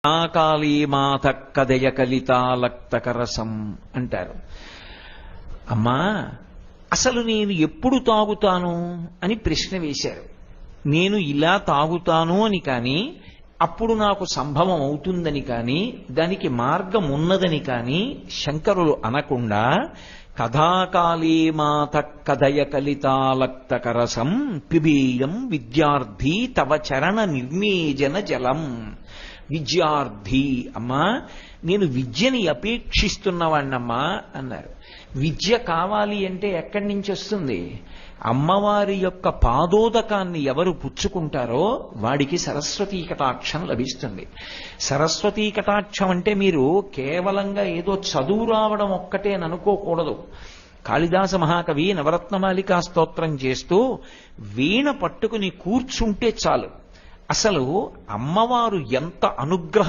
కాళీ మాత కదయ కలితాలక్తకరసం అంటారు. అమ్మా, అసలు నేను ఎప్పుడు తాగుతాను అని ప్రశ్న వేశారు. నేను ఇలా తాగుతాను అని కానీ, అప్పుడు నాకు సంభవం అవుతుందని కానీ, దానికి మార్గం ఉన్నదని కానీ శంకరులు అనకుండా కథాకాళీ మాత కదయ కలితాలక్తకరసం పిబీయం విద్యార్థి తవ చరణ నిర్మేజన జలం. విద్యార్థి, అమ్మా నేను విద్యని అపేక్షిస్తున్నవాణ్ణమ్మా అన్నారు. విద్య కావాలి అంటే ఎక్కడి నుంచి వస్తుంది? అమ్మవారి యొక్క పాదోదకాన్ని ఎవరు పుచ్చుకుంటారో వాడికి సరస్వతీ కటాక్షం లభిస్తుంది. సరస్వతీ కటాక్షం అంటే మీరు కేవలంగా ఏదో చదువు రావడం ఒక్కటే అనుకోకూడదు. కాళిదాస మహాకవి నవరత్నమాలికా స్తోత్రం చేస్తూ వీణ పట్టుకుని కూర్చుంటే చాలు, అసలు అమ్మవారు ఎంత అనుగ్రహ